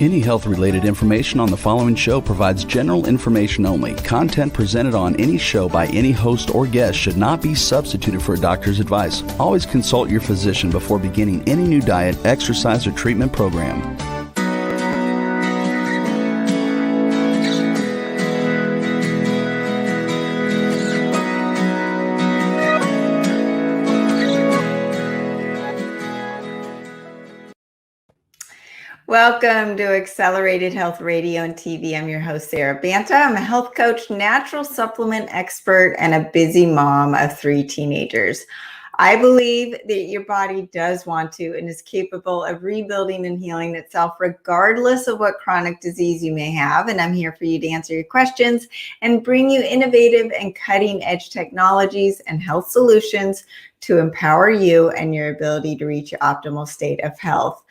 Any health-related information on the following show provides general information only. Content presented on any show by any host or guest should not be substituted for a doctor's advice. Always consult your physician before beginning any new diet, exercise, or treatment program. Welcome to Accelerated Health Radio and TV. I'm your host, Sara Banta. I'm a health coach, natural supplement expert, and a busy mom of 3 teenagers. I believe that your body does want to and is capable of rebuilding and healing itself regardless of what chronic disease you may have. And I'm here for you to answer your questions and bring you innovative and cutting-edge technologies and health solutions to empower you and your ability to reach your optimal state of health.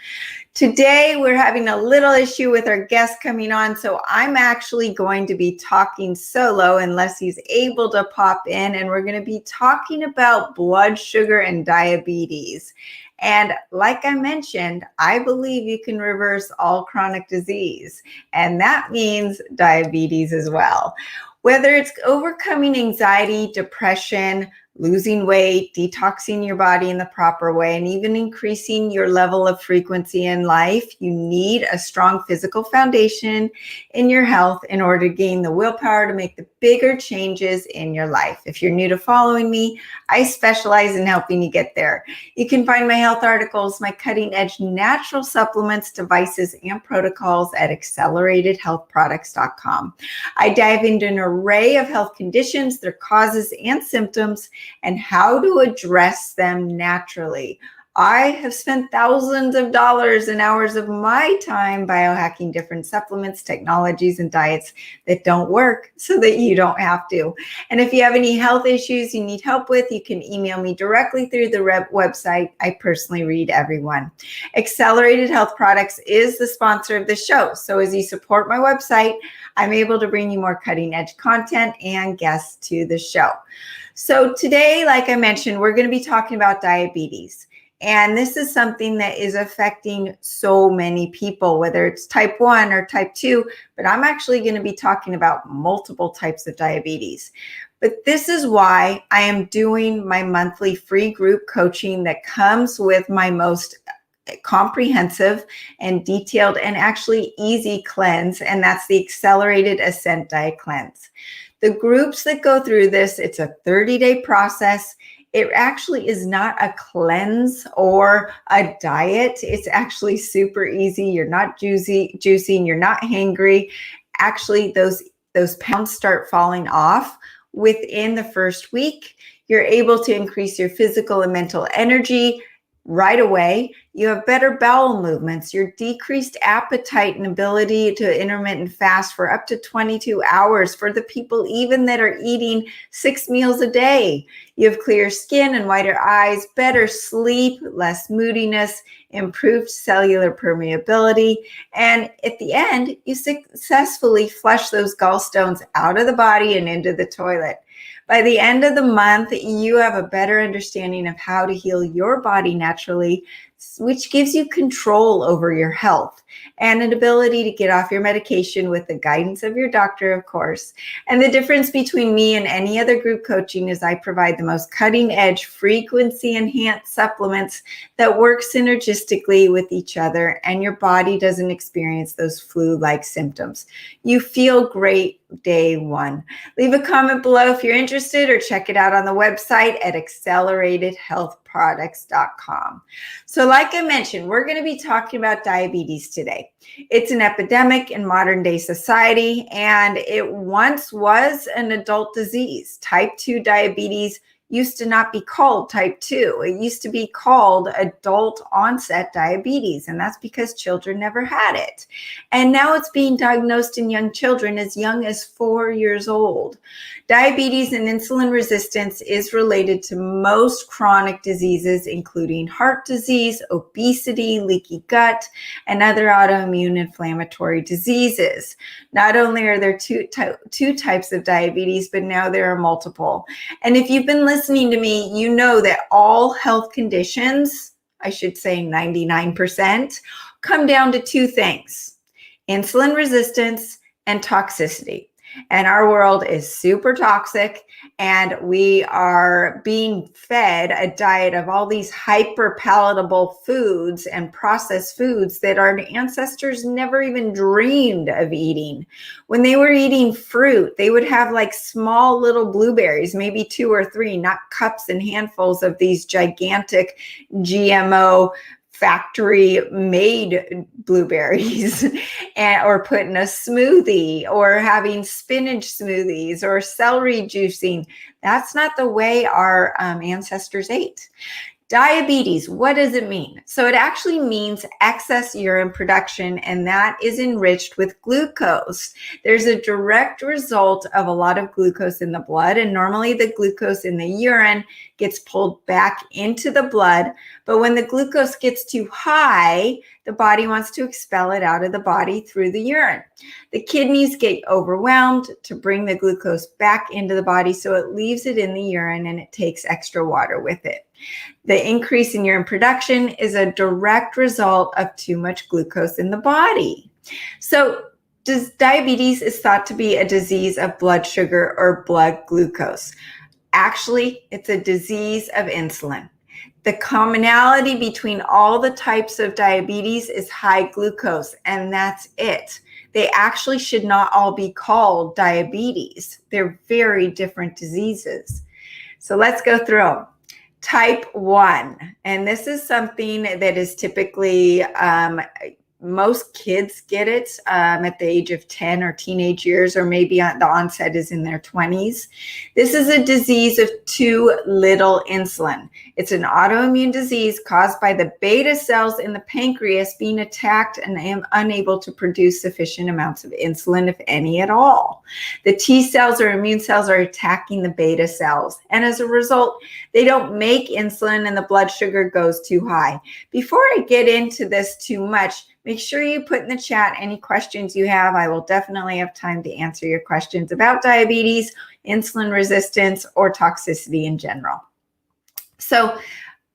Today, we're having a little issue with our guest coming on, so I'm actually going to be talking solo unless he's able to pop in, and we're going to be talking about blood sugar and diabetes. And like I mentioned, I believe you can reverse all chronic disease, and that means diabetes as well. Whether it's overcoming anxiety, depression, losing weight, detoxing your body in the proper way, and even increasing your level of frequency in life, you need a strong physical foundation in your health in order to gain the willpower to make the bigger changes in your life. If you're new to following me, I specialize in helping you get there. You can find my health articles, my cutting-edge natural supplements, devices, and protocols at acceleratedhealthproducts.com. I dive into an array of health conditions, their causes and symptoms, and how to address them naturally. I have spent thousands of dollars and hours of my time biohacking different supplements, technologies, and diets that don't work so that you don't have to. And if you have any health issues you need help with, you can email me directly through the website. I personally read everyone. Accelerated Health Products is the sponsor of the show. So as you support my website, I'm able to bring you more cutting edge content and guests to the show. So today, like I mentioned, we're going to be talking about diabetes. And this is something that is affecting so many people, whether it's type 1 or type 2, but I'm actually going to be talking about multiple types of diabetes. But this is why I am doing my monthly free group coaching that comes with my most comprehensive and detailed and actually easy cleanse, and that's the Accelerated Ascent Diet Cleanse. The groups that go through this, it's a 30-day process. It actually is not a cleanse or a diet. It's actually super easy. You're not juicing, you're not hangry. Actually, those pounds start falling off within the first week. You're able to increase your physical and mental energy right away. You have better bowel movements, your decreased appetite and ability to intermittent fast for up to 22 hours for the people even that are eating 6 meals a day. You have clear skin and whiter eyes, better sleep, less moodiness, improved cellular permeability, and at the end, you successfully flush those gallstones out of the body and into the toilet. By the end of the month, you have a better understanding of how to heal your body naturally, which gives you control over your health and an ability to get off your medication with the guidance of your doctor, of course. And the difference between me and any other group coaching is I provide the most cutting-edge, frequency-enhanced supplements that work synergistically with each other, and your body doesn't experience those flu-like symptoms. You feel great day one. Leave a comment below if you're interested, or check it out on the website at acceleratedhealthproducts.com. So like I mentioned, we're going to be talking about diabetes today. It's an epidemic in modern day society, and it once was an adult disease. Type 2 diabetes used to not be called type 2. It used to be called adult onset diabetes, and that's because children never had it. And now it's being diagnosed in young children as young as 4 years old. Diabetes and insulin resistance is related to most chronic diseases, including heart disease, obesity, leaky gut, and other autoimmune inflammatory diseases. Not only are there two types of diabetes, but now there are multiple. And if you've been listening to me, you know that all health conditions, I should say 99%, come down to two things: insulin resistance and toxicity. And our world is super toxic, and we are being fed a diet of all these hyper palatable foods and processed foods that our ancestors never even dreamed of eating. When they were eating fruit, they would have like small little blueberries, maybe 2 or 3, not cups and handfuls of these gigantic GMO factory made blueberries or put in a smoothie, or having spinach smoothies or celery juicing. That's not the way our ancestors ate. Diabetes, what does it mean? So it actually means excess urine production, and that is enriched with glucose. There's a direct result of a lot of glucose in the blood, and normally the glucose in the urine gets pulled back into the blood. But when the glucose gets too high, the body wants to expel it out of the body through the urine. The kidneys get overwhelmed to bring the glucose back into the body, so it leaves it in the urine and it takes extra water with it. The increase in urine production is a direct result of too much glucose in the body. So diabetes is thought to be a disease of blood sugar or blood glucose. Actually, it's a disease of insulin. The commonality between all the types of diabetes is high glucose, and that's it. They actually should not all be called diabetes. They're very different diseases. So let's go through them. Type 1, and this is something that is typically, most kids get it at the age of 10 or teenage years, or maybe the onset is in their 20s. This is a disease of too little insulin. It's an autoimmune disease caused by the beta cells in the pancreas being attacked and unable to produce sufficient amounts of insulin, if any at all. The T cells or immune cells are attacking the beta cells, and as a result, they don't make insulin and the blood sugar goes too high. Before I get into this too much, make sure you put in the chat any questions you have. I will definitely have time to answer your questions about diabetes, insulin resistance, or toxicity in general. So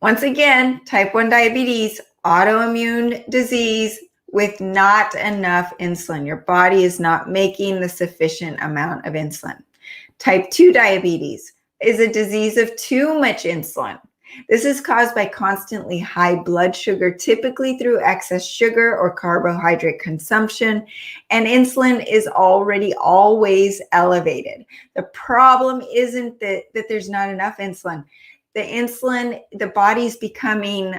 once again, type 1 diabetes, autoimmune disease with not enough insulin. Your body is not making the sufficient amount of insulin. Type 2 diabetes is a disease of too much insulin. This is caused by constantly high blood sugar, typically through excess sugar or carbohydrate consumption, and insulin is already always elevated. The problem isn't that there's not enough insulin. The body's becoming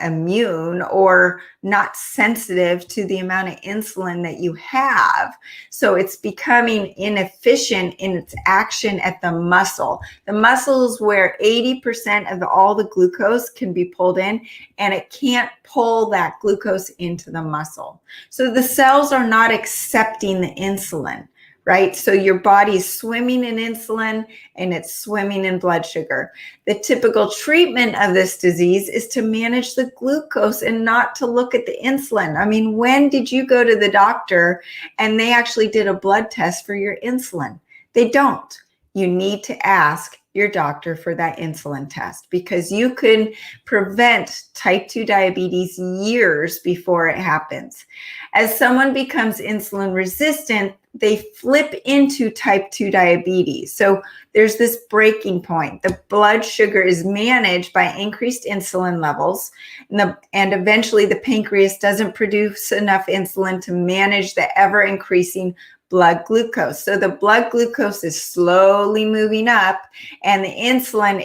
immune or not sensitive to the amount of insulin that you have. So it's becoming inefficient in its action at the muscle. The muscle is where 80% of all the glucose can be pulled in, and it can't pull that glucose into the muscle. So the cells are not accepting the insulin, right? So your body's swimming in insulin and it's swimming in blood sugar. The typical treatment of this disease is to manage the glucose and not to look at the insulin. I mean, when did you go to the doctor and they actually did a blood test for your insulin? They don't. You need to ask your doctor for that insulin test, because you can prevent type 2 diabetes years before it happens. As someone becomes insulin resistant, they flip into type 2 diabetes. So there's this breaking point. The blood sugar is managed by increased insulin levels, and eventually the pancreas doesn't produce enough insulin to manage the ever increasing blood glucose. So the blood glucose is slowly moving up, and the insulin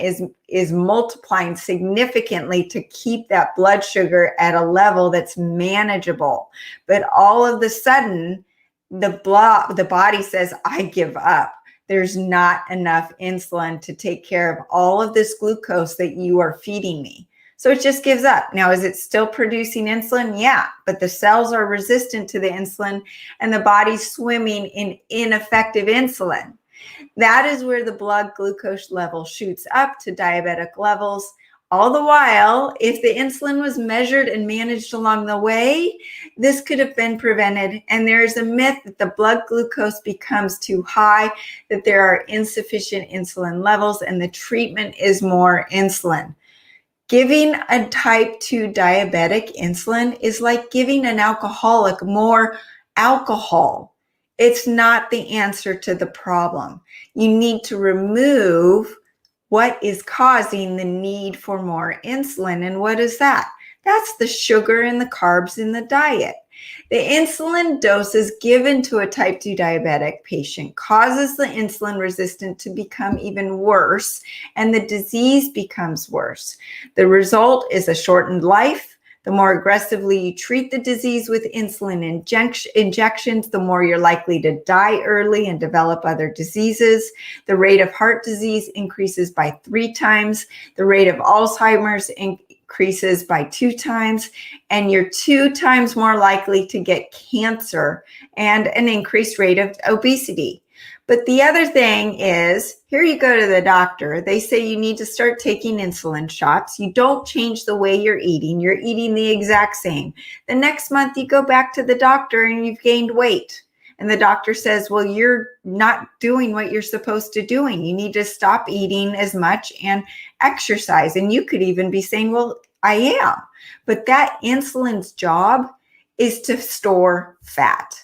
is multiplying significantly to keep that blood sugar at a level that's manageable. But all of a sudden, the body says, I give up. There's not enough insulin to take care of all of this glucose that you are feeding me. So it just gives up. Now, is it still producing insulin? Yeah, but the cells are resistant to the insulin and the body's swimming in ineffective insulin. That is where the blood glucose level shoots up to diabetic levels. All the while, if the insulin was measured and managed along the way, this could have been prevented. And there is a myth that the blood glucose becomes too high, that there are insufficient insulin levels, and the treatment is more insulin. Giving a type 2 diabetic insulin is like giving an alcoholic more alcohol. It's not the answer to the problem. You need to remove what is causing the need for more insulin. And what is that? That's the sugar and the carbs in the diet. The insulin doses given to a type 2 diabetic patient causes the insulin resistance to become even worse, and the disease becomes worse. The result is a shortened life. The more aggressively you treat the disease with insulin injections, the more you're likely to die early and develop other diseases. The rate of heart disease increases by 3 times. The rate of Alzheimer's increases by 2 times, and you're 2 times more likely to get cancer and an increased rate of obesity. But the other thing is, here you go to the doctor. They say you need to start taking insulin shots. You don't change the way you're eating. You're eating the exact same. The next month you go back to the doctor and you've gained weight. And the doctor says, well, you're not doing what you're supposed to doing. You need to stop eating as much and exercise. And you could even be saying, well, I am. But that insulin's job is to store fat.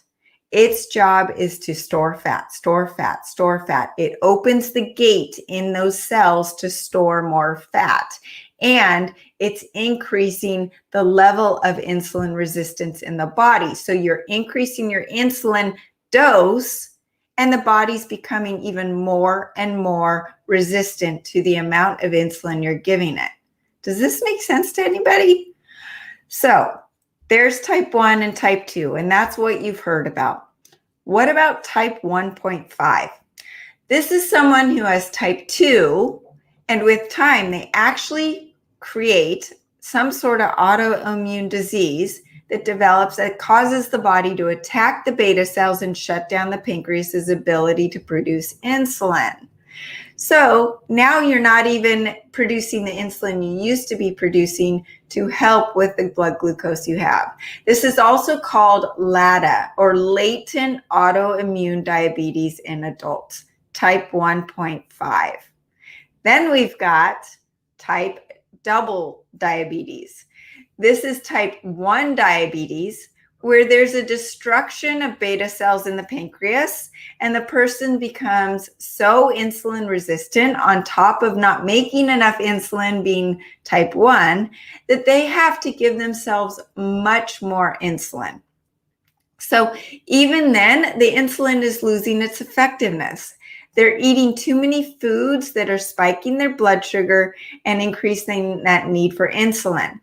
Its job is to store fat, store fat, store fat. It opens the gate in those cells to store more fat. And it's increasing the level of insulin resistance in the body. So you're increasing your insulin dose, and the body's becoming even more and more resistant to the amount of insulin you're giving it. Does this make sense to anybody? So there's type 1 and type 2, and that's what you've heard about. What about type 1.5? This is someone who has type 2, and with time, they actually create some sort of autoimmune disease that develops that causes the body to attack the beta cells and shut down the pancreas's ability to produce insulin. So now you're not even producing the insulin you used to be producing to help with the blood glucose you have. This is also called LADA, or latent autoimmune diabetes in adults, type 1.5. Then we've got type double diabetes. This is type 1 diabetes, where there's a destruction of beta cells in the pancreas, and the person becomes so insulin resistant on top of not making enough insulin, being type 1, that they have to give themselves much more insulin. So even then, the insulin is losing its effectiveness. They're eating too many foods that are spiking their blood sugar and increasing that need for insulin.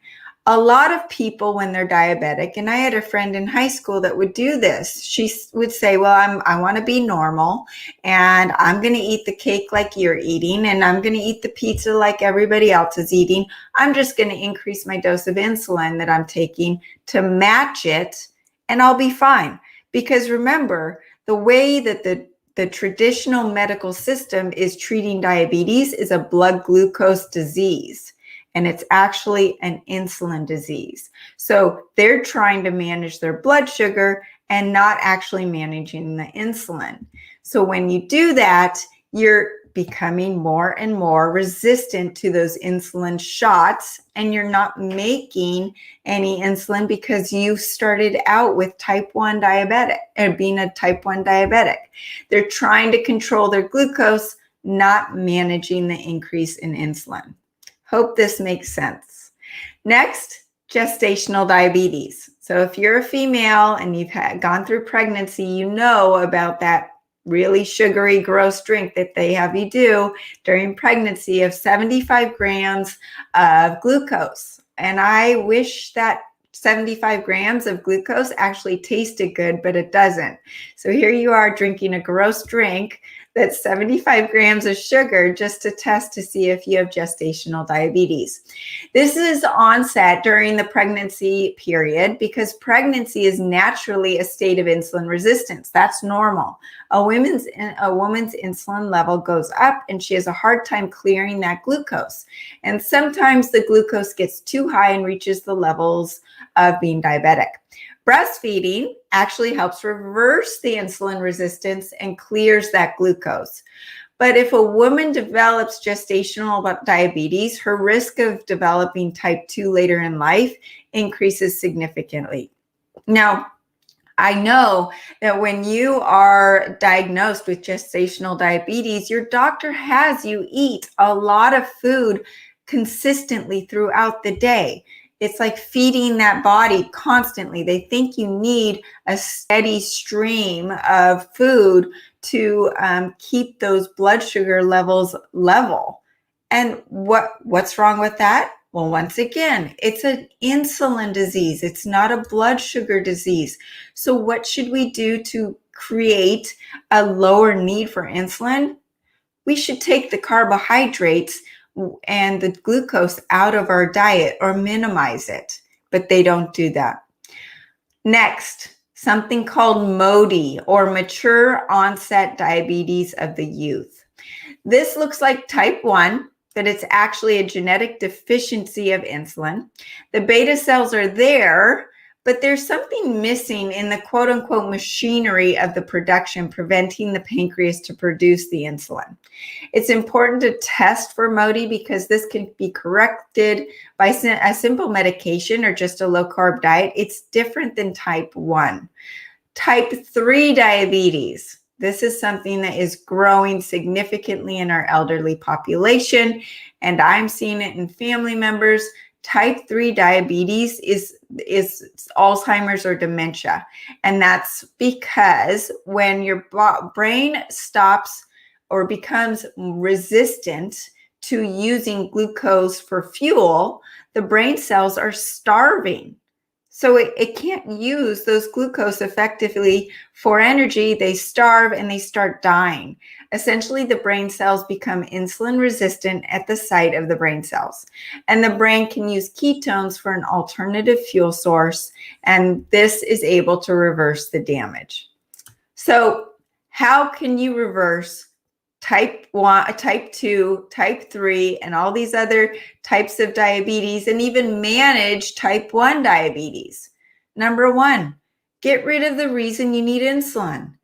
A lot of people, when they're diabetic, and I had a friend in high school that would do this. She would say, well, I want to be normal, and I'm going to eat the cake like you're eating, and I'm going to eat the pizza like everybody else is eating. I'm just going to increase my dose of insulin that I'm taking to match it, and I'll be fine. Because remember, the way that the traditional medical system is treating diabetes is a blood glucose disease. And it's actually an insulin disease. So they're trying to manage their blood sugar and not actually managing the insulin. So when you do that, you're becoming more and more resistant to those insulin shots, and you're not making any insulin because you started out with type 1 diabetic, or being a type 1 diabetic. They're trying to control their glucose, not managing the increase in insulin. Hope this makes sense. Next, gestational diabetes. So if you're a female and you've gone through pregnancy, you know about that really sugary, gross drink that they have you do during pregnancy of 75 grams of glucose. And I wish that 75 grams of glucose actually tasted good, but it doesn't. So here you are drinking a gross drink that's 75 grams of sugar just to test to see if you have gestational diabetes. This is onset during the pregnancy period because pregnancy is naturally a state of insulin resistance. That's normal. A woman's insulin level goes up and she has a hard time clearing that glucose. And sometimes the glucose gets too high and reaches the levels of being diabetic. Breastfeeding actually helps reverse the insulin resistance and clears that glucose. But if a woman develops gestational diabetes, her risk of developing type 2 later in life increases significantly. Now, I know that when you are diagnosed with gestational diabetes, your doctor has you eat a lot of food consistently throughout the day. It's like feeding that body constantly. They think you need a steady stream of food to keep those blood sugar levels level. And what's wrong with that? Well, once again, it's an insulin disease. It's not a blood sugar disease. So what should we do to create a lower need for insulin? We should take the carbohydrates and the glucose out of our diet or minimize it, but they don't do that. Next, something called MODY, or mature onset diabetes of the youth. This looks like type 1, that it's actually a genetic deficiency of insulin. The beta cells are there, but there's something missing in the quote unquote machinery of the production, preventing the pancreas to produce the insulin. It's important to test for MODY because this can be corrected by a simple medication or just a low carb diet. It's different than type 1. Type 3 diabetes. This is something that is growing significantly in our elderly population, and I'm seeing it in family members. Type 3 diabetes is Alzheimer's or dementia, and that's because when your brain stops or becomes resistant to using glucose for fuel, the brain cells are starving. So it can't use those glucose effectively for energy. They starve and they start dying. Essentially, the brain cells become insulin resistant at the site of the brain cells. And the brain can use ketones for an alternative fuel source. And this is able to reverse the damage. So how can you reverse type 1, type 2, type 3, and all these other types of diabetes, and even manage type 1 diabetes? Number 1, get rid of the reason you need insulin.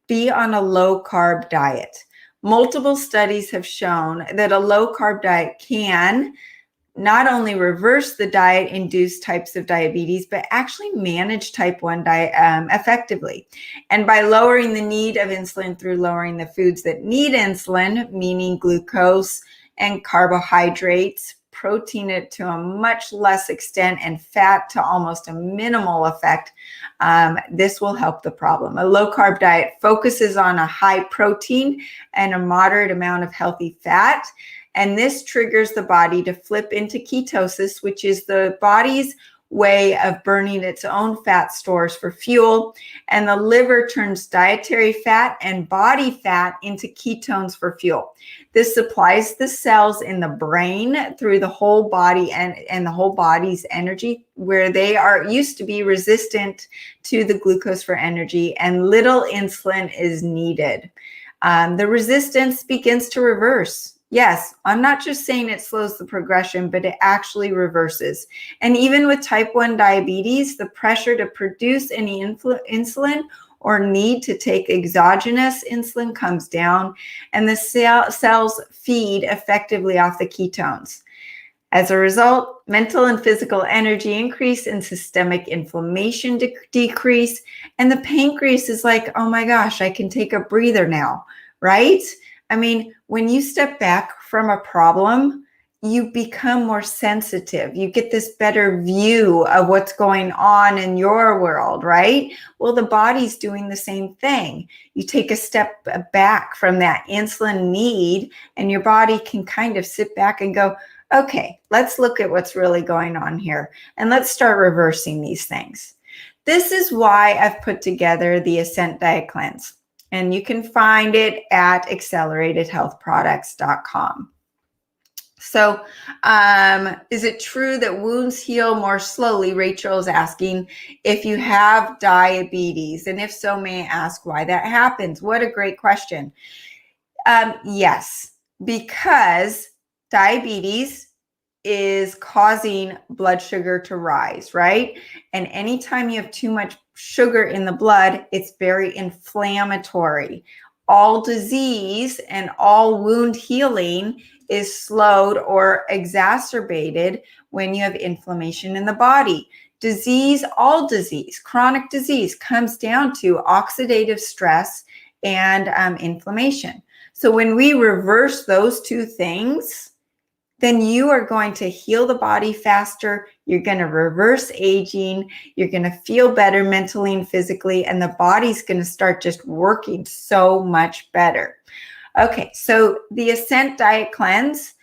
Be on a low carb diet. Multiple studies have shown that a low carb diet can not only reverse the diet-induced types of diabetes, but actually manage type 1 diet effectively. And by lowering the need of insulin through lowering the foods that need insulin, meaning glucose and carbohydrates, protein it to a much less extent, and fat to almost a minimal effect, this will help the problem. A low-carb diet focuses on a high protein and a moderate amount of healthy fat. And this triggers the body to flip into ketosis, which is the body's way of burning its own fat stores for fuel. And the liver turns dietary fat and body fat into ketones for fuel. This supplies the cells in the brain through the whole body and the whole body's energy, where they are used to be resistant to the glucose for energy, and little insulin is needed. The resistance begins to reverse. Yes, I'm not just saying it slows the progression, but it actually reverses. And even with type 1 diabetes, the pressure to produce any insulin or need to take exogenous insulin comes down, and the cells feed effectively off the ketones. As a result, mental and physical energy increase and systemic inflammation decrease. And the pancreas is like, oh my gosh, I can take a breather now, right? I mean, when you step back from a problem, you become more sensitive. You get this better view of what's going on in your world, right? Well, the body's doing the same thing. You take a step back from that insulin need, and your body can kind of sit back and go, okay, let's look at what's really going on here, and let's start reversing these things. This is why I've put together the Ascent Diet Cleanse. And you can find it at acceleratedhealthproducts.com. So is it true that wounds heal more slowly? Rachel is asking if you have diabetes. And if so, may I ask why that happens? What a great question. Yes, because diabetes is causing blood sugar to rise, right? And anytime you have too much sugar in the blood, it's very inflammatory. All disease and all wound healing is slowed or exacerbated when you have inflammation in the body. Disease, all disease, chronic disease comes down to oxidative stress and inflammation. So when we reverse those two things, then you are going to heal the body faster. You're going to reverse aging. You're going to feel better mentally and physically, and the body's going to start just working so much better. Okay, so the Ascent Diet Cleanse,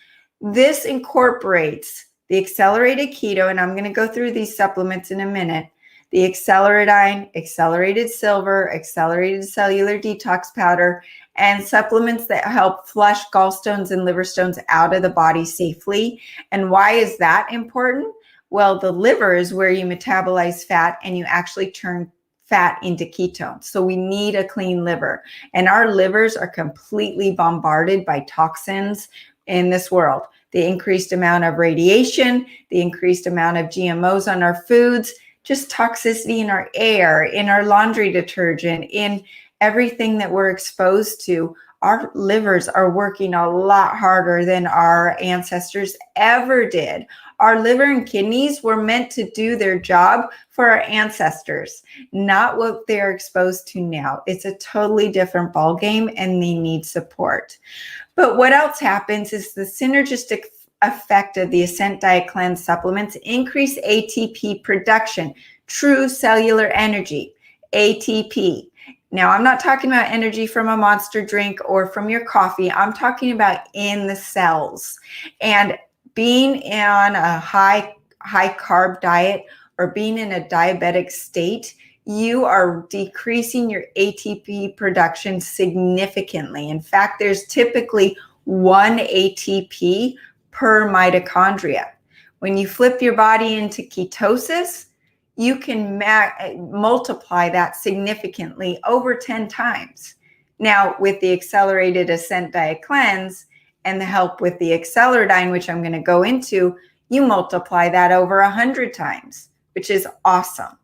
this incorporates the accelerated keto, and I'm going to go through these supplements in a minute. The Acceleradine, accelerated silver, accelerated cellular detox powder, and supplements that help flush gallstones and liver stones out of the body safely. And why is that important? Well, the liver is where you metabolize fat and you actually turn fat into ketones. So we need a clean liver. And our livers are completely bombarded by toxins in this world. The increased amount of radiation, the increased amount of GMOs on our foods, just toxicity in our air, in our laundry detergent, in everything that we're exposed to. Our livers are working a lot harder than our ancestors ever did. Our liver and kidneys were meant to do their job for our ancestors, not what they're exposed to now. It's a totally different ballgame and they need support. But what else happens is the synergistic effect of the Ascent Diet Cleanse supplements increase ATP production, true cellular energy, ATP. Now, I'm not talking about energy from a Monster drink or from your coffee. I'm talking about in the cells. And being on a high carb diet or being in a diabetic state, you are decreasing your ATP production significantly. In fact, there's typically 1 ATP per mitochondria. When you flip your body into ketosis, you can multiply that significantly over 10 times. Now, with the accelerated Ascent Diet Cleanse and the help with the Acceleradine, which I'm going to go into, you multiply that over 100 times, which is awesome.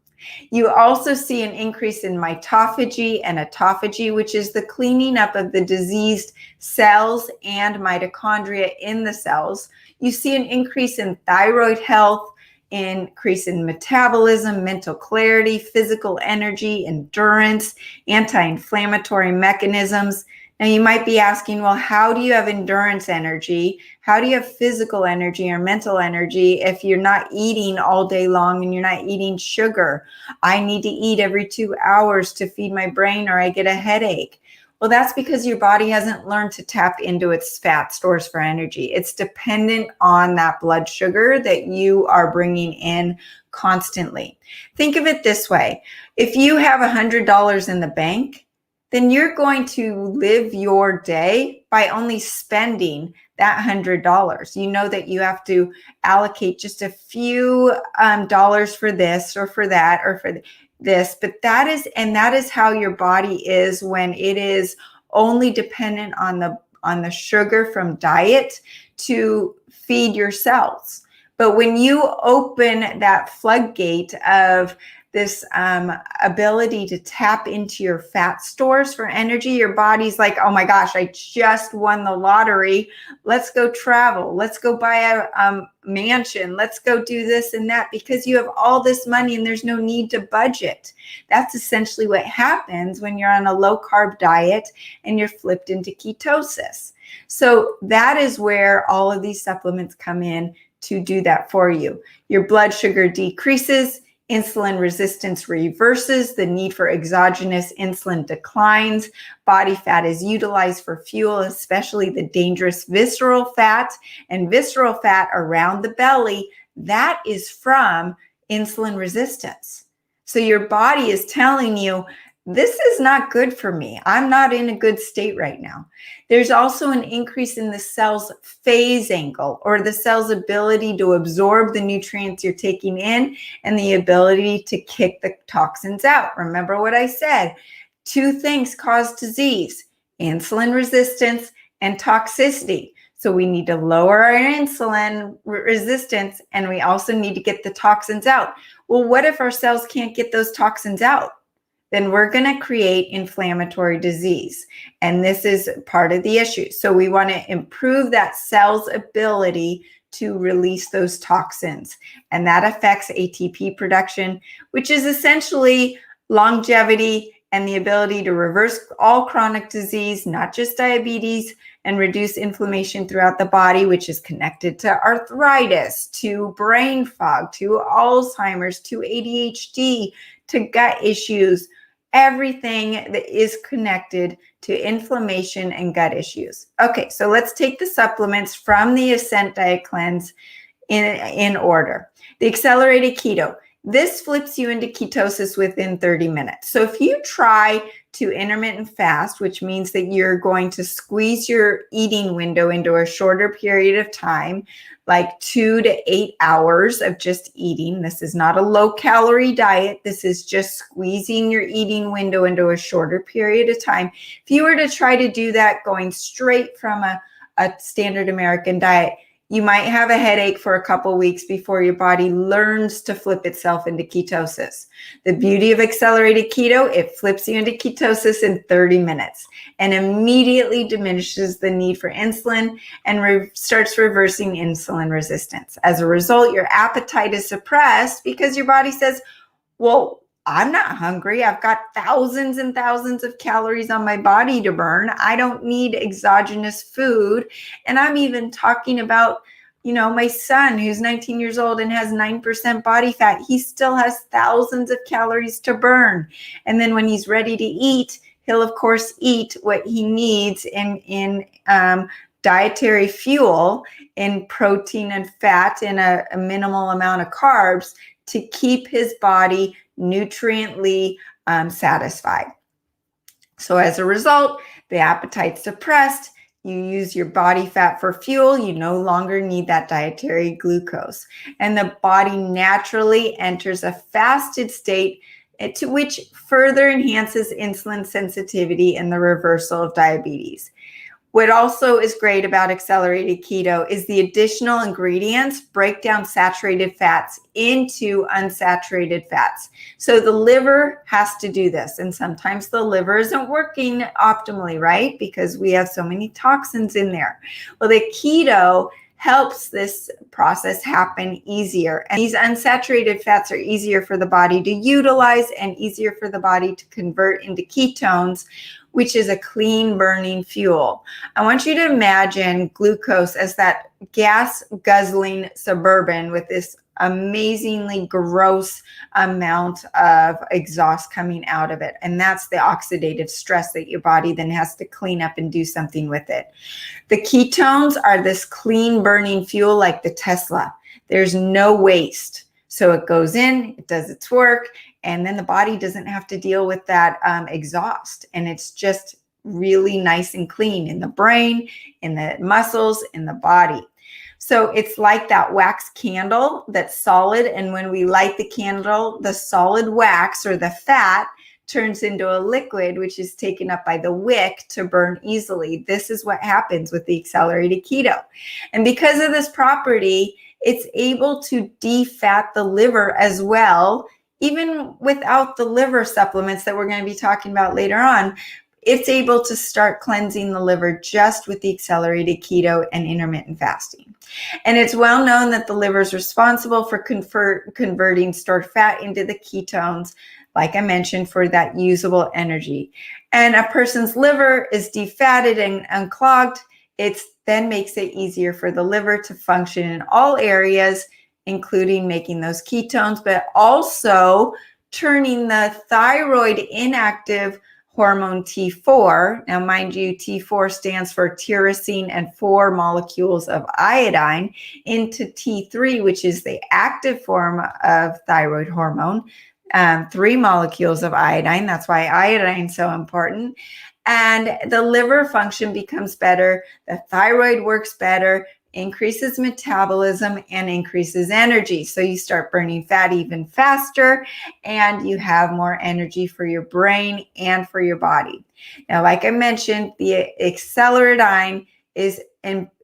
You also see an increase in mitophagy and autophagy, which is the cleaning up of the diseased cells and mitochondria in the cells. You see an increase in thyroid health, increase in metabolism, mental clarity, physical energy, endurance, anti-inflammatory mechanisms. Now you might be asking, well, how do you have endurance energy? How do you have physical energy or mental energy if you're not eating all day long and you're not eating sugar? I need to eat every 2 hours to feed my brain or I get a headache. Well, that's because your body hasn't learned to tap into its fat stores for energy. It's dependent on that blood sugar that you are bringing in constantly. Think of it this way. If you have $100 in the bank, then you're going to live your day by only spending that $100. You know that you have to allocate just a few dollars for this or for that or for this, but that is how your body is when it is only dependent on the sugar from diet to feed your cells. But when you open that floodgate of this ability to tap into your fat stores for energy, your body's like, oh my gosh, I just won the lottery. Let's go travel. Let's go buy a mansion. Let's go do this and that because you have all this money and there's no need to budget. That's essentially what happens when you're on a low carb diet and you're flipped into ketosis. So that is where all of these supplements come in to do that for you. Your blood sugar decreases. Insulin resistance reverses, the need for exogenous insulin declines, body fat is utilized for fuel, especially the dangerous visceral fat and visceral fat around the belly. That is from insulin resistance. So your body is telling you, this is not good for me. I'm not in a good state right now. There's also an increase in the cell's phase angle or the cell's ability to absorb the nutrients you're taking in and the ability to kick the toxins out. Remember what I said, 2 things cause disease, insulin resistance and toxicity. So we need to lower our insulin resistance and we also need to get the toxins out. Well, what if our cells can't get those toxins out? then we're going to create inflammatory disease. And this is part of the issue. So we want to improve that cell's ability to release those toxins. And that affects ATP production, which is essentially longevity and the ability to reverse all chronic disease, not just diabetes, and reduce inflammation throughout the body, which is connected to arthritis, to brain fog, to Alzheimer's, to ADHD, to gut issues, everything that is connected to inflammation and gut issues. Okay, so let's take the supplements from the Ascent Diet Cleanse in order. The accelerated keto. This flips you into ketosis within 30 minutes. So if you try to intermittent fast, which means that you're going to squeeze your eating window into a shorter period of time, like 2 to 8 hours of just eating. This is not a low calorie diet. This is just squeezing your eating window into a shorter period of time. If you were to try to do that going straight from a standard American diet, you might have a headache for a couple weeks before your body learns to flip itself into ketosis. The beauty of accelerated keto, it flips you into ketosis in 30 minutes and immediately diminishes the need for insulin and starts reversing insulin resistance. As a result, your appetite is suppressed because your body says, well, I'm not hungry. I've got thousands and thousands of calories on my body to burn. I don't need exogenous food. And I'm even talking about, my son who's 19 years old and has 9% body fat. He still has thousands of calories to burn. And then when he's ready to eat, he'll of course eat what he needs in dietary fuel, in protein and fat, in a minimal amount of carbs to keep his body nutriently satisfied. So as a result, the appetite's suppressed. You use your body fat for fuel. You no longer need that dietary glucose. And the body naturally enters a fasted state, to which further enhances insulin sensitivity and the reversal of diabetes. What also is great about accelerated keto is the additional ingredients break down saturated fats into unsaturated fats. So the liver has to do this. And sometimes the liver isn't working optimally, right? Because we have so many toxins in there. Well, the keto helps this process happen easier. And these unsaturated fats are easier for the body to utilize and easier for the body to convert into ketones, which is a clean burning fuel. I want you to imagine glucose as that gas guzzling Suburban with this amazingly gross amount of exhaust coming out of it. And that's the oxidative stress that your body then has to clean up and do something with it. The ketones are this clean burning fuel like the Tesla. There's no waste. So it goes in, it does its work, and then the body doesn't have to deal with that exhaust. And it's just really nice and clean in the brain, in the muscles, in the body. So it's like that wax candle that's solid. And when we light the candle, the solid wax or the fat turns into a liquid, which is taken up by the wick to burn easily. This is what happens with the accelerated keto. And because of this property, it's able to defat the liver as well, even without the liver supplements that we're going to be talking about later on. It's able to start cleansing the liver just with the accelerated keto and intermittent fasting. And it's well known that the liver is responsible for converting stored fat into the ketones, like I mentioned, for that usable energy. And a person's liver is defatted and unclogged. It then makes it easier for the liver to function in all areas, including making those ketones, but also turning the thyroid inactive hormone T4. Now, mind you, T4 stands for tyrosine and 4 molecules of iodine, into T3, which is the active form of thyroid hormone, 3 molecules of iodine. That's why iodine is so important. And the liver function becomes better. The thyroid works better, increases metabolism, and increases energy. So you start burning fat even faster, and you have more energy for your brain and for your body. Now, like I mentioned, the Acceleradine is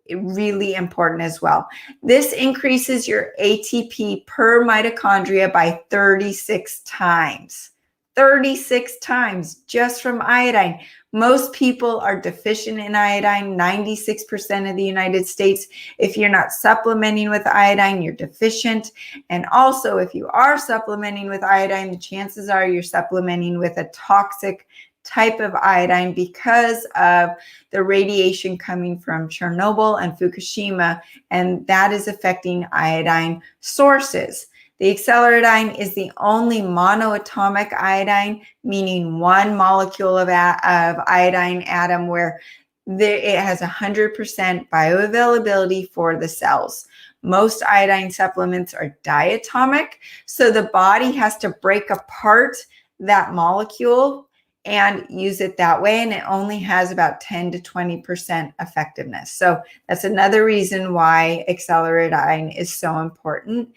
really important as well. This increases your ATP per mitochondria by 36 times. 36 times just from iodine. Most people are deficient in iodine, 96% of the United States. If you're not supplementing with iodine, you're deficient. And also, if you are supplementing with iodine, the chances are you're supplementing with a toxic type of iodine because of the radiation coming from Chernobyl and Fukushima, and that is affecting iodine sources. The Acceleradine is the only monoatomic iodine, meaning one molecule of iodine atom where it has 100% bioavailability for the cells. Most iodine supplements are diatomic, so the body has to break apart that molecule and use it that way, and it only has about 10 to 20% effectiveness. So that's another reason why Acceleradine is so important.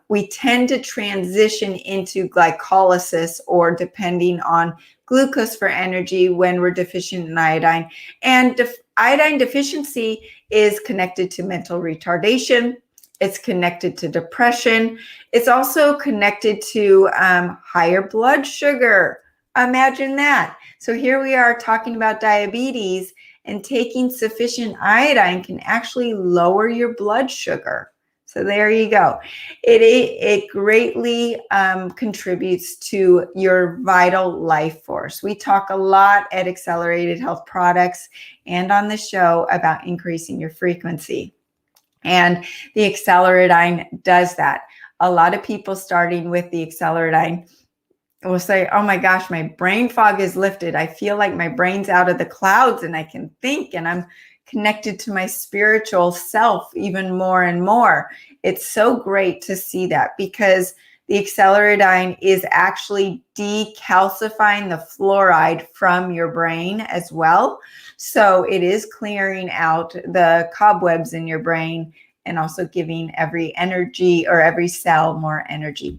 We tend to transition into glycolysis or depending on glucose for energy when we're deficient in iodine. And iodine deficiency is connected to mental retardation. It's connected to depression. It's also connected to higher blood sugar. Imagine that. So here we are talking about diabetes, and taking sufficient iodine can actually lower your blood sugar. So there you go. It greatly contributes to your vital life force. We talk a lot at Accelerated Health Products and on the show about increasing your frequency. And the Acceleradine does that. A lot of people starting with the Acceleradine will say, oh my gosh, my brain fog is lifted. I feel like my brain's out of the clouds and I can think, and I'm connected to my spiritual self even more and more. It's so great to see that, because the Acceleradine is actually decalcifying the fluoride from your brain as well. So it is clearing out the cobwebs in your brain and also giving every energy or every cell more energy.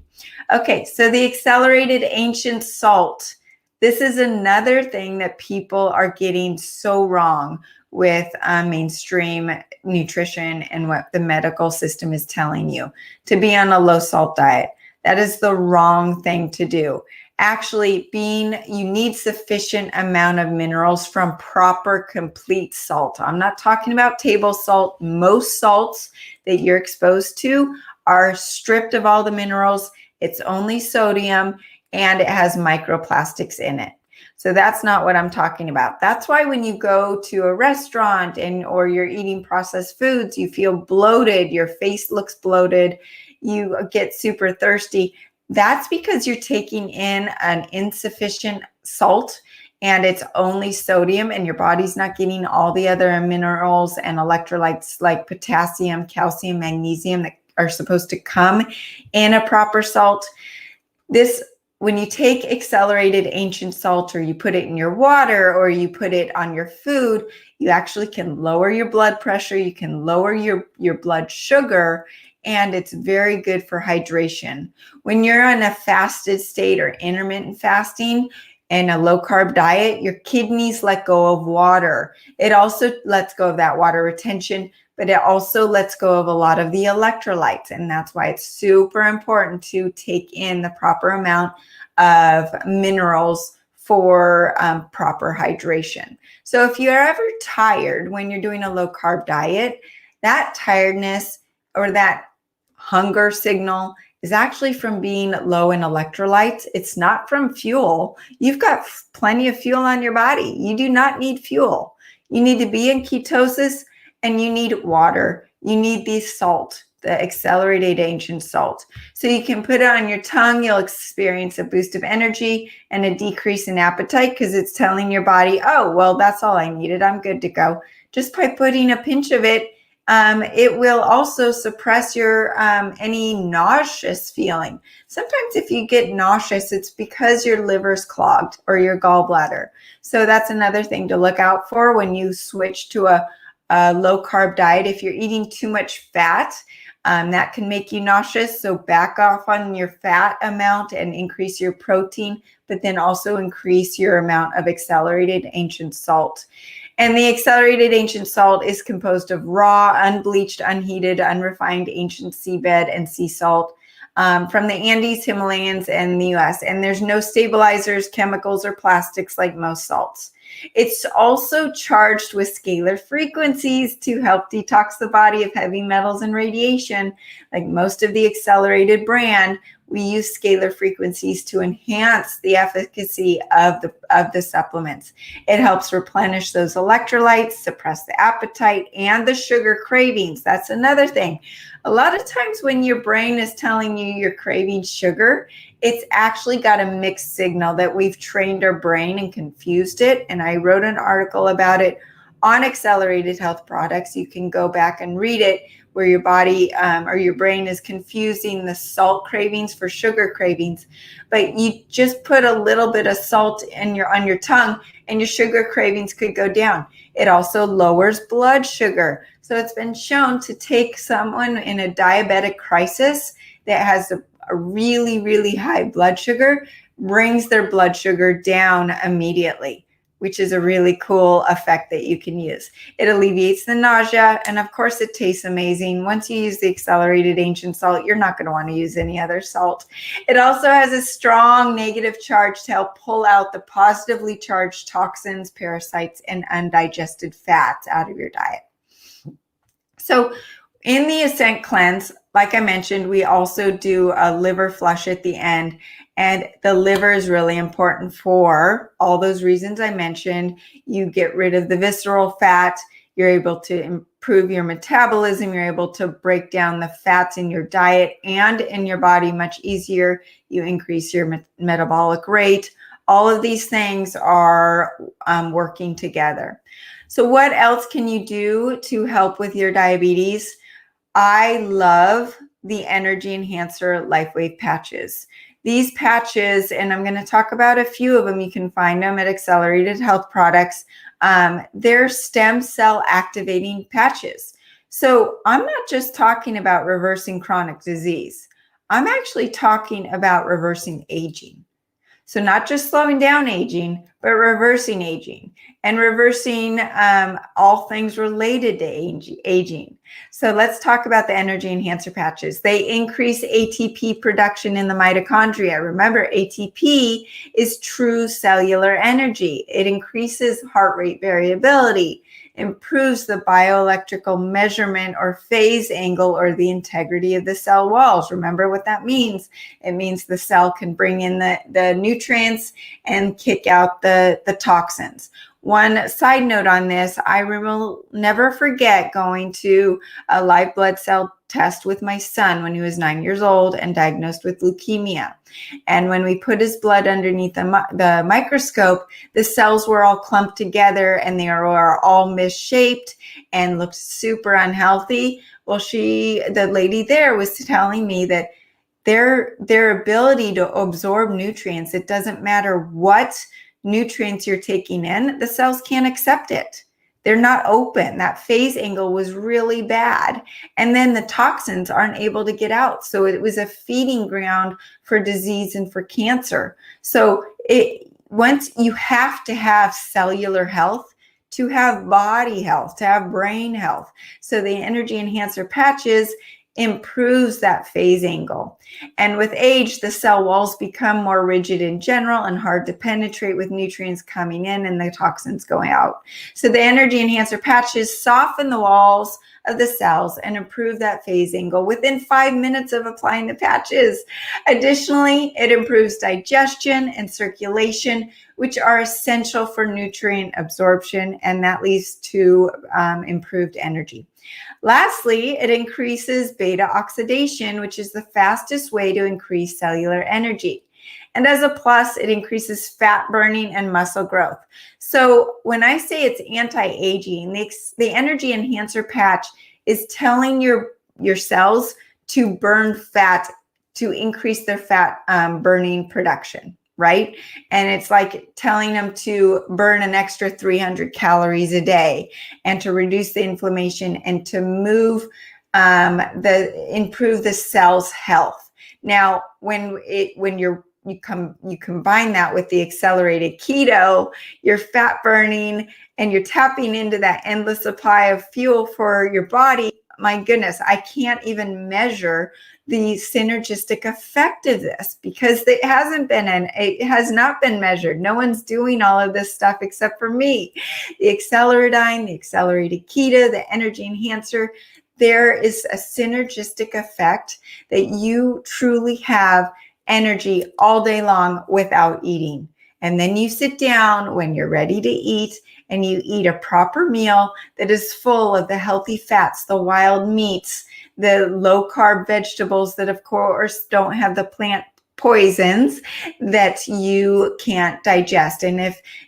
Okay, so the accelerated ancient salt. This is another thing that people are getting so wrong with mainstream nutrition and what the medical system is telling you, to be on a low salt diet. That is the wrong thing to do. Actually, you need sufficient amount of minerals from proper complete salt. I'm not talking about table salt. Most salts that you're exposed to are stripped of all the minerals. It's only sodium, and it has microplastics in it. So that's not what I'm talking about. That's why when you go to a restaurant or you're eating processed foods, you feel bloated, your face looks bloated, you get super thirsty. That's because you're taking in an insufficient salt, and it's only sodium, and your body's not getting all the other minerals and electrolytes like potassium, calcium, magnesium that are supposed to come in a proper salt. When you take accelerated ancient salt, or you put it in your water, or you put it on your food, you actually can lower your blood pressure, you can lower your blood sugar, and it's very good for hydration. When you're on a fasted state or intermittent fasting and a low carb diet, your kidneys let go of water. It also lets go of that water retention, but it also lets go of a lot of the electrolytes. And that's why it's super important to take in the proper amount of minerals for proper hydration. So if you're ever tired when you're doing a low carb diet, that tiredness or that hunger signal is actually from being low in electrolytes. It's not from fuel. You've got plenty of fuel on your body. You do not need fuel. You need to be in ketosis, and you need water. You need the salt, the accelerated ancient salt. So you can put it on your tongue. You'll experience a boost of energy and a decrease in appetite, because it's telling your body, oh, well, that's all I needed. I'm good to go. Just by putting a pinch of it, it will also suppress your any nauseous feeling. Sometimes if you get nauseous, it's because your liver's clogged or your gallbladder. So that's another thing to look out for when you switch to a low carb diet. If you're eating too much fat, that can make you nauseous. So back off on your fat amount and increase your protein, but then also increase your amount of accelerated ancient salt. And the accelerated ancient salt is composed of raw, unbleached, unheated, unrefined ancient seabed and sea salt. from the Andes, Himalayas, and the US. And there's no stabilizers, chemicals, or plastics like most salts. It's also charged with scalar frequencies to help detox the body of heavy metals and radiation. Like most of the Accelerated brand, we use scalar frequencies to enhance the efficacy of the supplements. It helps replenish those electrolytes, suppress the appetite, and the sugar cravings. That's another thing. A lot of times when your brain is telling you you're craving sugar, it's actually got a mixed signal that we've trained our brain and confused it. And I wrote an article about it on Accelerated Health Products. You can go back and read it, where your body or your brain is confusing the salt cravings for sugar cravings. But you just put a little bit of salt on your tongue and your sugar cravings could go down. It also lowers blood sugar. So it's been shown to take someone in a diabetic crisis that has a really, really high blood sugar, brings their blood sugar down immediately, which is a really cool effect that you can use. It alleviates the nausea, and of course it tastes amazing. Once you use the Accelerated Ancient Salt, you're not going to want to use any other salt. It also has a strong negative charge to help pull out the positively charged toxins, parasites, and undigested fats out of your diet. So in the Ascent cleanse, like I mentioned, we also do a liver flush at the end. And the liver is really important for all those reasons I mentioned. You get rid of the visceral fat. You're able to improve your metabolism. You're able to break down the fats in your diet and in your body much easier. You increase your metabolic rate. All of these things are working together. So what else can you do to help with your diabetes? I love the Energy Enhancer LifeWave patches. These patches, and I'm going to talk about a few of them. You can find them at Accelerated Health Products. They're stem cell activating patches. So I'm not just talking about reversing chronic disease. I'm actually talking about reversing aging. So not just slowing down aging, but reversing aging and reversing all things related to aging. So let's talk about the Energy Enhancer patches. They increase ATP production in the mitochondria. Remember, ATP is true cellular energy. It increases heart rate variability, improves the bioelectrical measurement or phase angle or the integrity of the cell walls. Remember what that means. It means the cell can bring in the nutrients and kick out the toxins. One side note on this, I will never forget going to a live blood cell test with my son when he was 9 years old and diagnosed with leukemia. And when we put his blood underneath the microscope, the cells were all clumped together and they were all misshaped and looked super unhealthy. Well, the lady there was telling me that their ability to absorb nutrients, it doesn't matter what nutrients you're taking in, the cells can't accept it. They're not open. That phase angle was really bad. And then the toxins aren't able to get out. So it was a feeding ground for disease and for cancer. So once you have to have cellular health to have body health, to have brain health. So the Energy Enhancer patches improves that phase angle. And with age, the cell walls become more rigid in general and hard to penetrate with nutrients coming in and the toxins going out. So the Energy Enhancer patches soften the walls of the cells and improve that phase angle within 5 minutes of applying the patches. Additionally, it improves digestion and circulation, which are essential for nutrient absorption, and that leads to improved energy. Lastly, it increases beta oxidation, which is the fastest way to increase cellular energy. And as a plus, it increases fat burning and muscle growth. So when I say it's anti-aging, the Energy Enhancer patch is telling your cells to burn fat, to increase their fat burning production, right? And it's like telling them to burn an extra 300 calories a day and to reduce the inflammation and to improve the cell's health. Now, when you combine that with the Accelerated Keto, you're fat burning and you're tapping into that endless supply of fuel for your body. My goodness, I can't even measure the synergistic effect of this, because it has not been measured. No one's doing all of this stuff except for me. The Acceleradine, the accelerated keto, the energy enhancer, there is a synergistic effect that you truly have energy all day long without eating. And then you sit down when you're ready to eat and you eat a proper meal that is full of the healthy fats, the wild meats, the low carb vegetables that of course don't have the plant poisons that you can't digest. And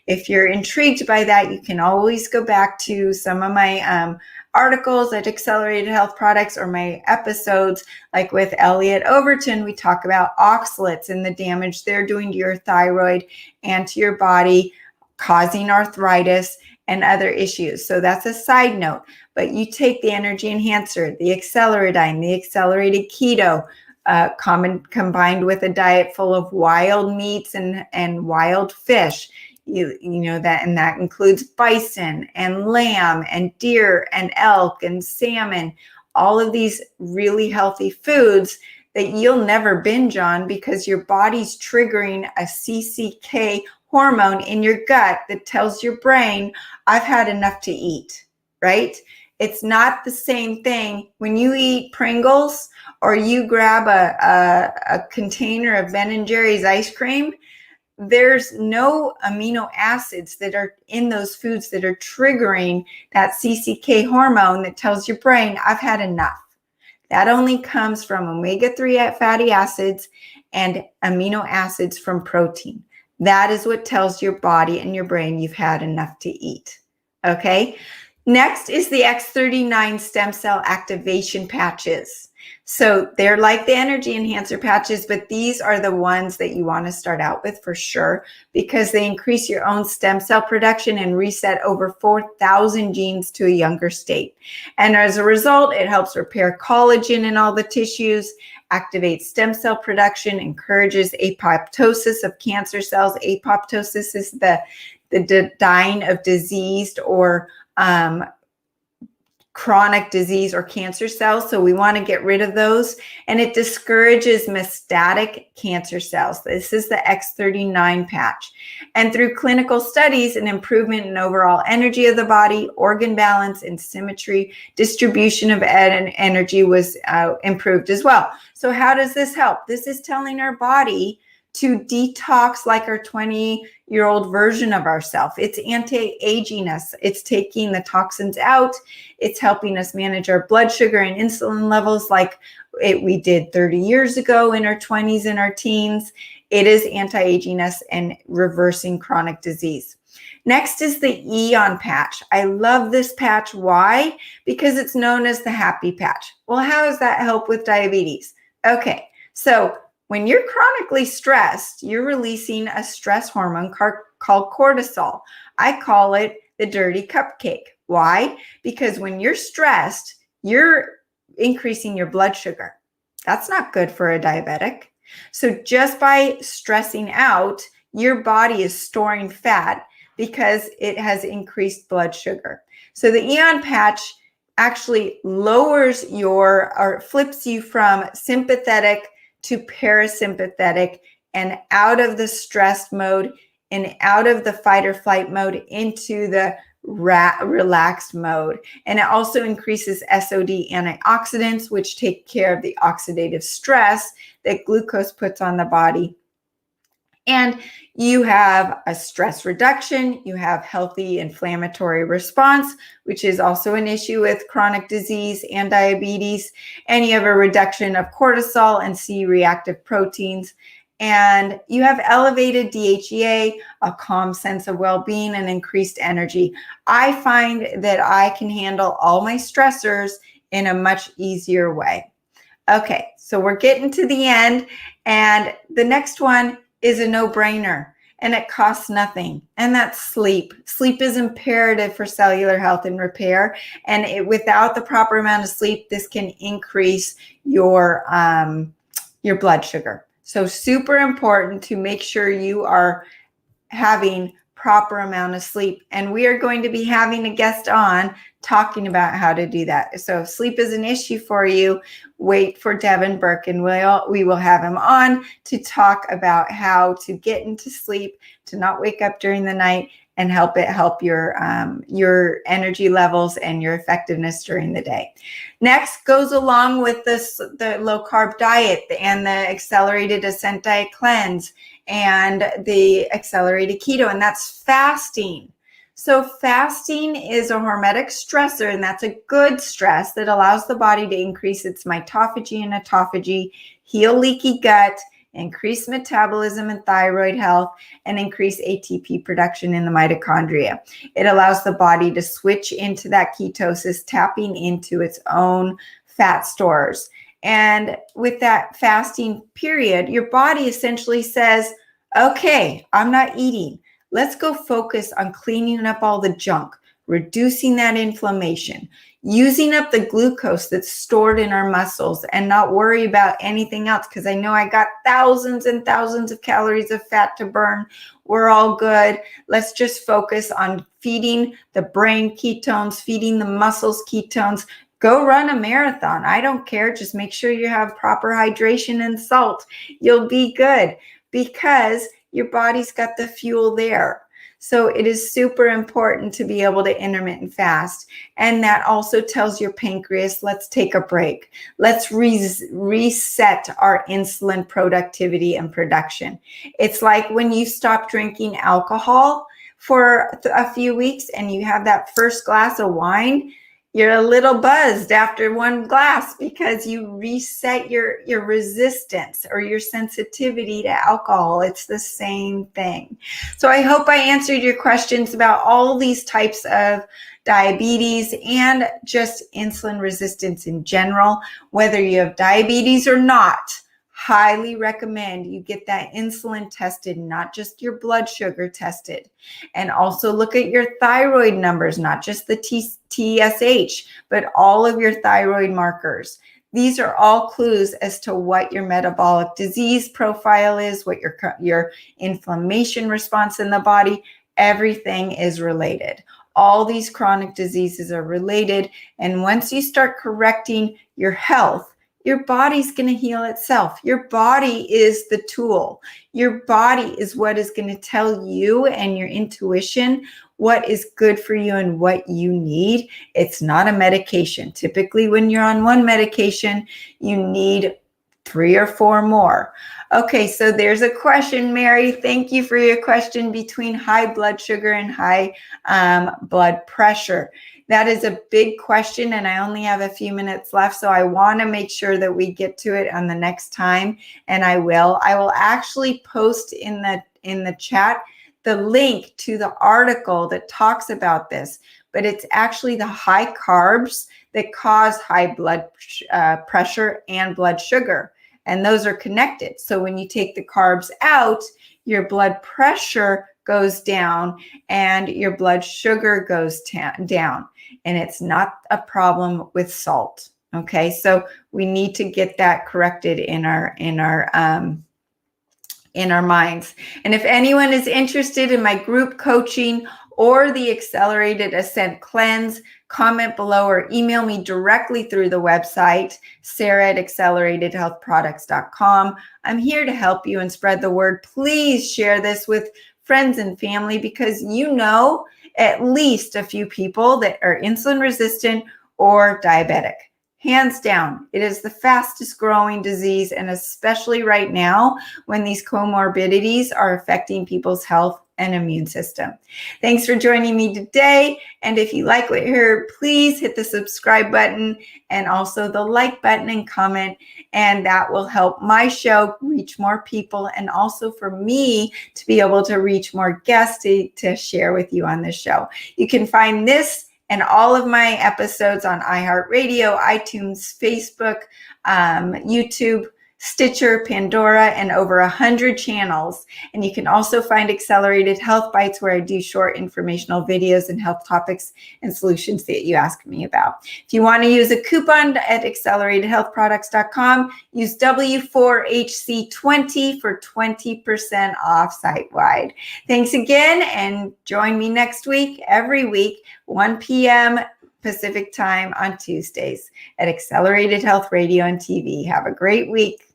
if you're intrigued by that, you can always go back to some of my articles at Accelerated Health Products or my episodes, like with Elliot Overton. We talk about oxalates and the damage they're doing to your thyroid and to your body, causing arthritis and other issues. So that's a side note. But you take the energy enhancer, the Acceleradine, the accelerated keto, combined with a diet full of wild meats and wild fish. You know that, and that includes bison and lamb and deer and elk and salmon, all of these really healthy foods that you'll never binge on because your body's triggering a CCK hormone in your gut that tells your brain, I've had enough to eat, right? It's not the same thing when you eat Pringles or you grab a container of Ben & Jerry's ice cream. There's no amino acids that are in those foods that are triggering that CCK hormone that tells your brain, I've had enough. That only comes from omega-3 fatty acids and amino acids from protein. That is what tells your body and your brain you've had enough to eat. Okay. Next is the X39 stem cell activation patches. So they're like the energy enhancer patches, but these are the ones that you want to start out with for sure, because they increase your own stem cell production and reset over 4,000 genes to a younger state. And as a result, it helps repair collagen in all the tissues, activates stem cell production, encourages apoptosis of cancer cells. Apoptosis is the dying of diseased or chronic disease or cancer cells. So we want to get rid of those. And it discourages metastatic cancer cells. This is the X39 patch. And through clinical studies, an improvement in overall energy of the body, organ balance, and symmetry, distribution of energy was improved as well. So how does this help? This is telling our body to detox like our 20-year-old version of ourselves. It's anti-aging us. It's taking the toxins out. It's helping us manage our blood sugar and insulin levels like we did 30 years ago in our 20s and our teens. It is anti-aging us and reversing chronic disease. Next is the Eon Patch. I love this patch. Why? Because it's known as the happy patch. Well, how does that help with diabetes? Okay, so when you're chronically stressed, you're releasing a stress hormone called cortisol. I call it the dirty cupcake. Why? Because when you're stressed, you're increasing your blood sugar. That's not good for a diabetic. So just by stressing out, your body is storing fat because it has increased blood sugar. So the Eon Patch actually lowers or flips you from sympathetic to parasympathetic and out of the stressed mode and out of the fight or flight mode into the relaxed mode. And it also increases SOD antioxidants, which take care of the oxidative stress that glucose puts on the body. And you have a stress reduction, you have healthy inflammatory response, which is also an issue with chronic disease and diabetes, and you have a reduction of cortisol and C-reactive proteins, and you have elevated DHEA, a calm sense of well-being, and increased energy. I find that I can handle all my stressors in a much easier way. Okay, so we're getting to the end, and the next one is a no-brainer, and it costs nothing, and that's sleep. Sleep is imperative for cellular health and repair, and without the proper amount of sleep, this can increase your blood sugar. So super important to make sure you are having proper amount of sleep. And we are going to be having a guest on talking about how to do that. So if sleep is an issue for you, wait for Devin Burke, and we will have him on to talk about how to get into sleep, to not wake up during the night, and help your energy levels and your effectiveness during the day. Next goes along with the low carb diet and the accelerated Ascent diet cleanse and the accelerated keto, and that's fasting. So fasting is a hormetic stressor, and that's a good stress that allows the body to increase its mitophagy and autophagy, heal leaky gut, increase metabolism and thyroid health, and increase ATP production in the mitochondria. It allows the body to switch into that ketosis, tapping into its own fat stores. And with that fasting period, your body essentially says, okay, I'm not eating. Let's go focus on cleaning up all the junk, reducing that inflammation, using up the glucose that's stored in our muscles, and not worry about anything else, because I know I got thousands and thousands of calories of fat to burn. We're all good. Let's just focus on feeding the brain ketones, feeding the muscles ketones. Go run a marathon. I don't care. Just make sure you have proper hydration and salt. You'll be good because your body's got the fuel there. So it is super important to be able to intermittent fast. And that also tells your pancreas, let's take a break. Let's reset our insulin productivity and production. It's like when you stop drinking alcohol for a few weeks and you have that first glass of wine, you're a little buzzed after one glass because you reset your resistance or your sensitivity to alcohol. It's the same thing. So I hope I answered your questions about all these types of diabetes and just insulin resistance in general. Whether you have diabetes or not, highly recommend you get that insulin tested, not just your blood sugar tested. And also look at your thyroid numbers, not just the TSH, but all of your thyroid markers. These are all clues as to what your metabolic disease profile is, what your inflammation response in the body. Everything is related. All these chronic diseases are related. And once you start correcting your health, your body's going to heal itself. Your body is the tool. Your body is what is going to tell you and your intuition what is good for you and what you need. It's not a medication. Typically, when you're on one medication, you need 3 or 4 more. Okay, so there's a question, Mary. Thank you for your question between high blood sugar and high blood pressure. That is a big question, and I only have a few minutes left, so I want to make sure that we get to it on the next time, and I will. I will actually post in the chat the link to the article that talks about this, but it's actually the high carbs that cause high blood pressure and blood sugar, and those are connected. So when you take the carbs out, your blood pressure goes down and your blood sugar goes down, and it's not a problem with salt. Okay, so we need to get that corrected in our minds. And if anyone is interested in my group coaching or the Accelerated Ascent Cleanse, comment below or email me directly through the website, sarah@acceleratedhealthproducts.com. I'm here to help you and spread the word. Please share this with friends and family, because you know at least a few people that are insulin resistant or diabetic. Hands down, it is the fastest growing disease, and especially right now when these comorbidities are affecting people's health and immune system. Thanks for joining me today. And if you like what you heard, please hit the subscribe button and also the like button and comment. And that will help my show reach more people, and also for me to be able to reach more guests to share with you on this show. You can find this and all of my episodes on iHeartRadio, iTunes, Facebook, YouTube, Stitcher, Pandora, and over 100 channels. And you can also find Accelerated Health Bites, where I do short informational videos and health topics and solutions that you ask me about. If you want to use a coupon at acceleratedhealthproducts.com, use W4HC20 for 20% off site-wide. Thanks again, and join me next week, every week, 1 p.m. Pacific time on Tuesdays at Accelerated Health Radio and TV. Have a great week.